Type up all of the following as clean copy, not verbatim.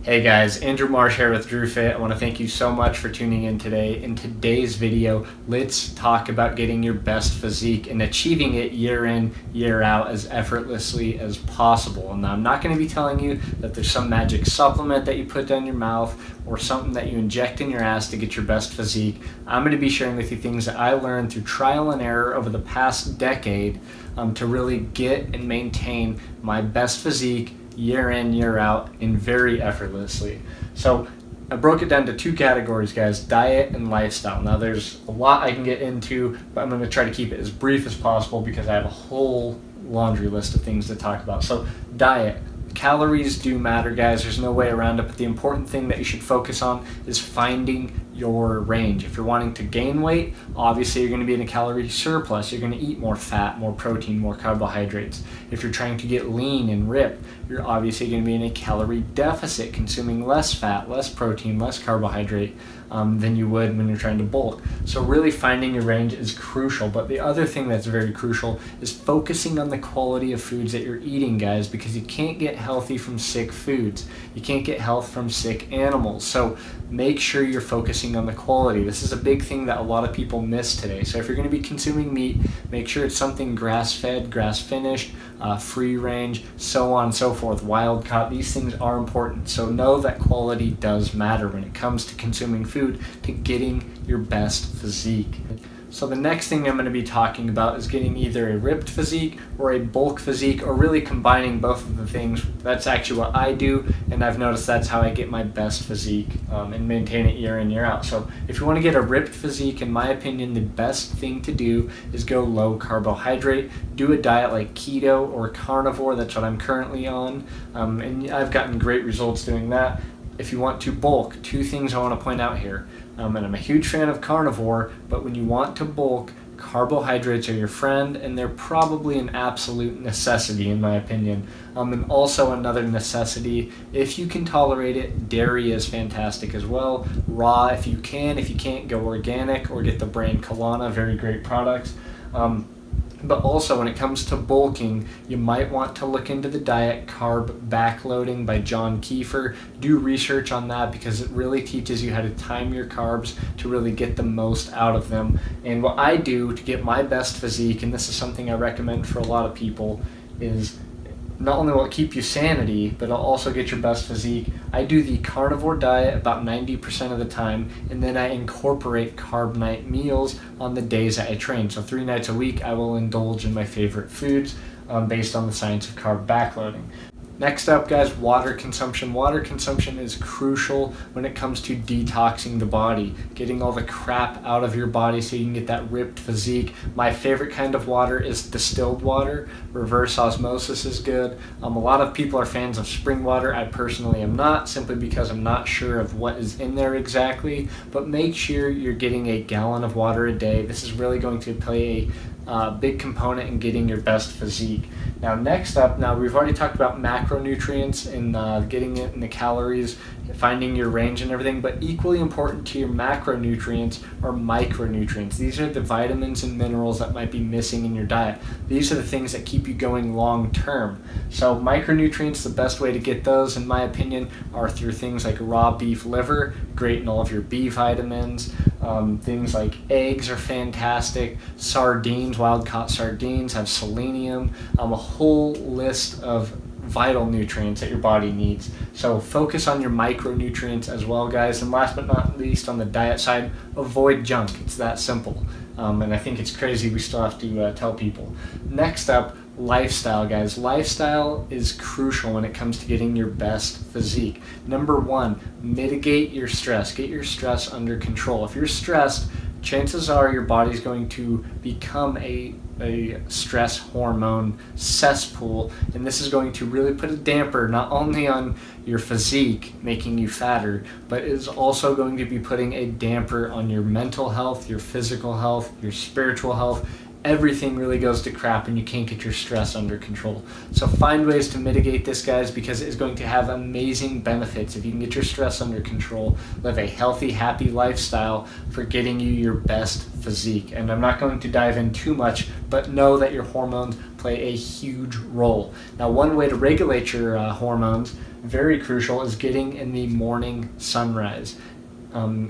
Hey guys, Andrew Marsh here with Drew Fit. I want to thank you so much for tuning in today. In today's video, let's talk about getting your best physique and achieving it year in, year out as effortlessly as possible. And I'm not going to be telling you that there's some magic supplement that you put down your mouth or something that you inject in your ass to get your best physique. I'm going to be sharing with you things that I learned through trial and error over the past decade to really get and maintain my best physique year in, year out, and very effortlessly. So I broke it down to two categories, guys: diet and lifestyle. Now there's a lot I can get into, but I'm going to try to keep it as brief as possible because I have a whole laundry list of things to talk about. So diet. Calories do matter, guys. There's no way around it, but the important thing that you should focus on is finding your range. If you're wanting to gain weight, obviously you're going to be in a calorie surplus. You're going to eat more fat, more protein, more carbohydrates. If you're trying to get lean and ripped, you're obviously going to be in a calorie deficit, consuming less fat, less protein, less carbohydrate than you would when you're trying to bulk. So really finding your range is crucial. But the other thing that's very crucial is focusing on the quality of foods that you're eating, guys, because you can't get healthy from sick foods. You can't get health from sick animals. So make sure you're focusing on the quality. This is a big thing that a lot of people miss today. So if you're going to be consuming meat, make sure it's something grass-fed, grass-finished, free range, so on and so forth, wild caught. These things are important. So know that quality does matter when it comes to consuming food, to getting your best physique. So the next thing I'm going to be talking about is getting either a ripped physique or a bulk physique, or really combining both of the things. That's actually what I do, and I've noticed that's how I get my best physique and maintain it year in, year out. So if you want to get a ripped physique, in my opinion, the best thing to do is go low carbohydrate. Do a diet like keto or carnivore. That's what I'm currently on, and I've gotten great results doing that. If you want to bulk, two things I want to point out here. And I'm a huge fan of carnivore, but when you want to bulk, carbohydrates are your friend, and they're probably an absolute necessity in my opinion. And also another necessity, if you can tolerate it, dairy is fantastic as well. Raw if you can. If you can't, go organic or get the brand Kalana, very great products. But also when it comes to bulking, you might want to look into the diet Carb Backloading by John Kiefer. Do research on that because it really teaches you how to time your carbs to really get the most out of them. And what I do to get my best physique, and this is something I recommend for a lot of people, is not only will it keep you sanity, but it'll also get your best physique. I do the carnivore diet about 90% of the time, and then I incorporate carb night meals on the days that I train. So 3 nights a week, I will indulge in my favorite foods based on the science of carb backloading. Next up, guys, water consumption. Water consumption is crucial when it comes to detoxing the body, getting all the crap out of your body so you can get that ripped physique. My favorite kind of water is distilled water. Reverse osmosis is good. A lot of people are fans of spring water. I personally am not, simply because I'm not sure of what is in there exactly. But make sure you're getting a gallon of water a day. This is really going to play a big component in getting your best physique. Now next up, we've already talked about macronutrients and getting it in the calories, finding your range and everything, but equally important to your macronutrients are micronutrients. These are the vitamins and minerals that might be missing in your diet. These are the things that keep you going long term. So micronutrients, the best way to get those, in my opinion, are through things like raw beef liver, great in all of your B vitamins. Things like eggs are fantastic. Sardines, wild-caught sardines, have selenium. A whole list of vital nutrients that your body needs. So focus on your micronutrients as well, guys. And last but not least, on the diet side, avoid junk. It's that simple. And I think it's crazy we still have to tell people. Next up, lifestyle, guys. Lifestyle is crucial when it comes to getting your best physique. Number one, mitigate your stress. Get your stress under control. If you're stressed, chances are your body's going to become a stress hormone cesspool, and this is going to really put a damper not only on your physique, making you fatter, but is also going to be putting a damper on your mental health, your physical health, your spiritual health. Everything really goes to crap and you can't get your stress under control. So find ways to mitigate this, guys, because it is going to have amazing benefits. If you can get your stress under control, live a healthy, happy lifestyle for getting you your best physique. And I'm not going to dive in too much, but know that your hormones play a huge role. Now, one way to regulate your hormones very crucial, is getting in the morning sunrise.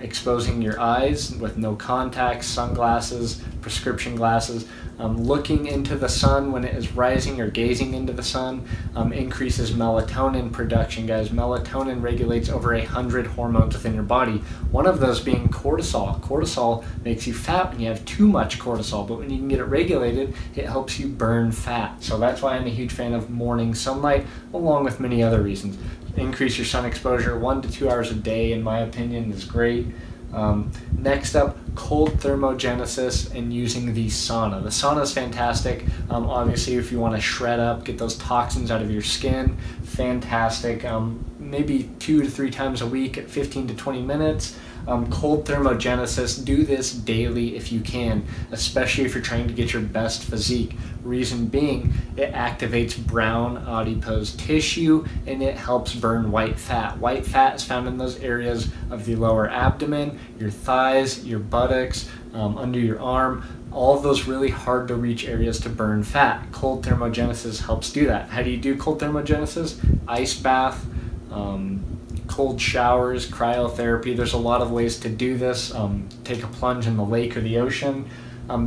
Exposing your eyes with no contacts, sunglasses, prescription glasses, looking into the sun when it is rising or gazing into the sun increases melatonin production, guys. Melatonin regulates over 100 hormones within your body, one of those being cortisol. Cortisol makes you fat when you have too much cortisol, but when you can get it regulated, it helps you burn fat. So that's why I'm a huge fan of morning sunlight, along with many other reasons. Increase your sun exposure 1 to 2 hours a day, in my opinion, is great. Next up, cold thermogenesis and using the sauna. The sauna is fantastic. Obviously, if you want to shred up, get those toxins out of your skin, fantastic. Maybe 2 to 3 times a week at 15 to 20 minutes. Cold thermogenesis, do this daily if you can, especially if you're trying to get your best physique. Reason being, it activates brown adipose tissue and it helps burn white fat. White fat is found in those areas of the lower abdomen, your thighs, your buttocks, under your arm, all of those really hard to reach areas to burn fat. Cold thermogenesis helps do that. How do you do cold thermogenesis? Ice bath, cold showers, cryotherapy. There's a lot of ways to do this. Take a plunge in the lake or the ocean.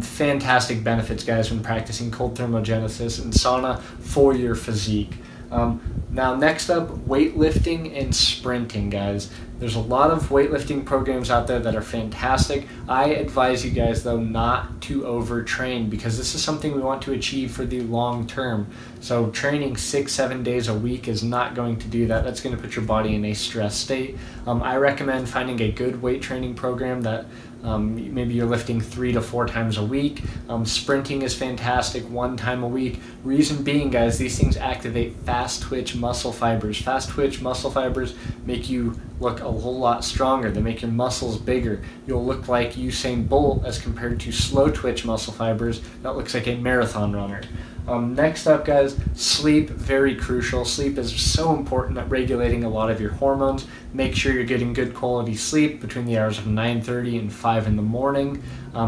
Fantastic benefits, guys, when practicing cold thermogenesis and sauna for your physique. Now, next up, weightlifting and sprinting, guys. There's a lot of weightlifting programs out there that are fantastic. I advise you guys, though, not to overtrain, because this is something we want to achieve for the long term. So training 6-7 days a week is not going to do that. That's going to put your body in a stress state. I recommend finding a good weight training program that maybe you're lifting 3 to 4 times a week. Sprinting is fantastic, 1 time a week. Reason being, guys, these things activate fast twitch muscle fibers. Fast twitch muscle fibers make you look a whole lot stronger. They make your muscles bigger. You'll look like Usain Bolt as compared to slow twitch muscle fibers that looks like a marathon runner. Next up, guys, sleep, very crucial. Sleep is so important at regulating a lot of your hormones. Make sure you're getting good quality sleep between the hours of 9:30 and 5 in the morning.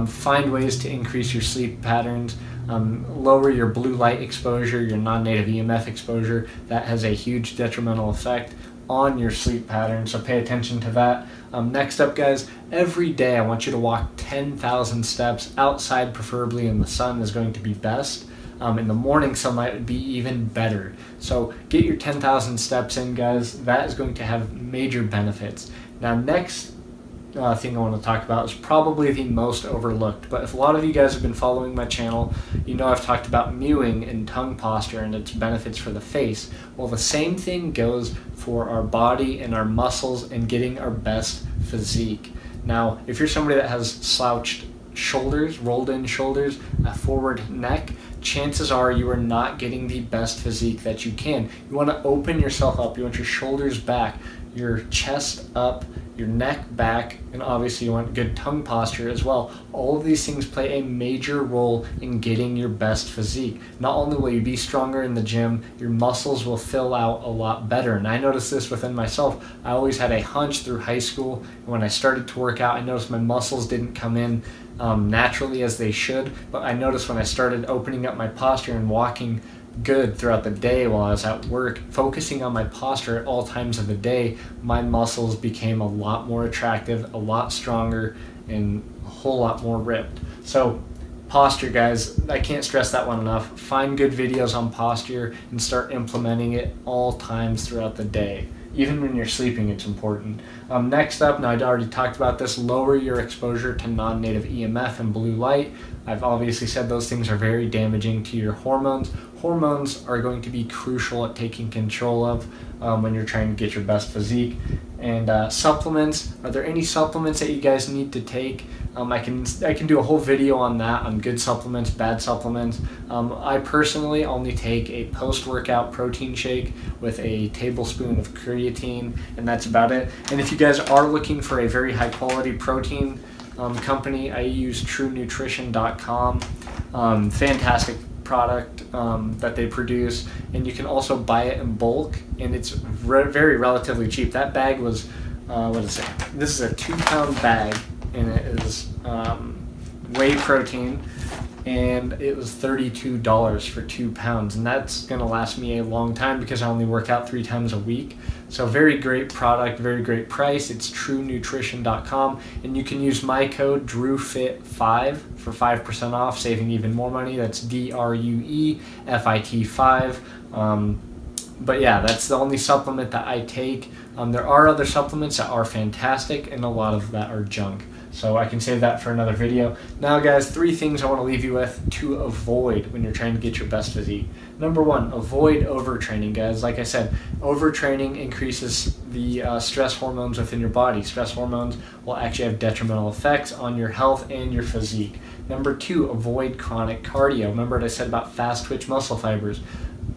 Find ways to increase your sleep patterns. Lower your blue light exposure, your non-native EMF exposure. That has a huge detrimental effect on your sleep pattern, so pay attention to that. Next up, guys, every day I want you to walk 10,000 steps outside, preferably in the sun is going to be best. In the morning sunlight would be even better. So get your 10,000 steps in, guys. That is going to have major benefits. Now, next thing I want to talk about is probably the most overlooked, but if a lot of you guys have been following my channel, you know I've talked about mewing and tongue posture and its benefits for the face. Well, the same thing goes for our body and our muscles and getting our best physique. Now, if you're somebody that has slouched shoulders, rolled in shoulders, a forward neck, chances are you are not getting the best physique that you can. You want to open yourself up. You want your shoulders back, your chest up, your neck back, and obviously you want good tongue posture as well. All of these things play a major role in getting your best physique. Not only will you be stronger in the gym, your muscles will fill out a lot better. And I noticed this within myself. I always had a hunch through high school, and when I started to work out, I noticed my muscles didn't come in naturally as they should, but I noticed when I started opening up my posture and walking good throughout the day while I was at work, focusing on my posture at all times of the day, my muscles became a lot more attractive, a lot stronger, and a whole lot more ripped. So posture, guys, I can't stress that one enough. Find good videos on posture and start implementing it all times throughout the day. Even when you're sleeping, it's important. Next up, now I'd already talked about this, lower your exposure to non-native EMF and blue light. I've obviously said those things are very damaging to your hormones. Hormones are going to be crucial at taking control of when you're trying to get your best physique. And supplements, are there any supplements that you guys need to take? I can do a whole video on that, on good supplements, bad supplements. I personally only take a post-workout protein shake with a tablespoon of creatine, and that's about it. And if you guys are looking for a very high quality protein company, I use TrueNutrition.com. Fantastic product that they produce, and you can also buy it in bulk, and it's very relatively cheap. That bag was what is it? This is a 2-pound bag, and it is whey protein, and it was $32 for 2 pounds, and that's going to last me a long time because I only work out 3 times a week. So very great product, very great price. It's truenutrition.com, and you can use my code DrewFit5 for 5% off, saving even more money. That's DRUEFIT5. But yeah, that's the only supplement that I take. There are other supplements that are fantastic, and a lot of that are junk. So I can save that for another video. Now guys, 3 things I want to leave you with to avoid when you're trying to get your best physique. Number 1, avoid overtraining, guys. Like I said, overtraining increases the stress hormones within your body. Stress hormones will actually have detrimental effects on your health and your physique. Number 2, avoid chronic cardio. Remember what I said about fast twitch muscle fibers.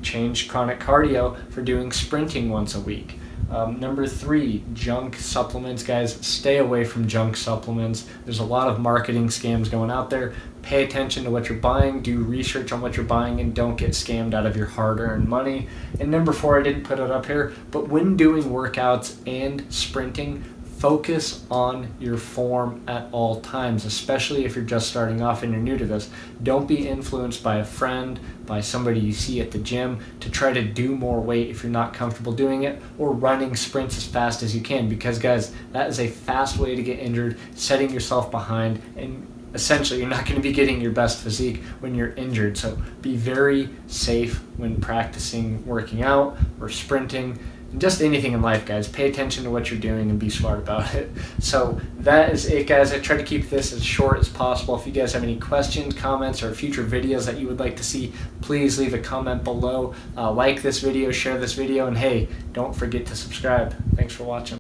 Change chronic cardio for doing sprinting once a week. Number 3, junk supplements, guys. Stay away from junk supplements. There's a lot of marketing scams going out there. Pay attention to what you're buying, do research on what you're buying, and don't get scammed out of your hard-earned money. And number 4, I didn't put it up here, but when doing workouts and sprinting, focus on your form at all times, especially if you're just starting off and you're new to this. Don't be influenced by a friend, by somebody you see at the gym to try to do more weight if you're not comfortable doing it, or running sprints as fast as you can, because guys, that is a fast way to get injured, setting yourself behind, and essentially you're not going to be getting your best physique when you're injured. So be very safe when practicing working out or sprinting. Just anything in life, guys. Pay attention to what you're doing and be smart about it. So that is it, guys. I try to keep this as short as possible. If you guys have any questions, comments, or future videos that you would like to see, please leave a comment below. Like this video, share this video, and hey, don't forget to subscribe. Thanks for watching.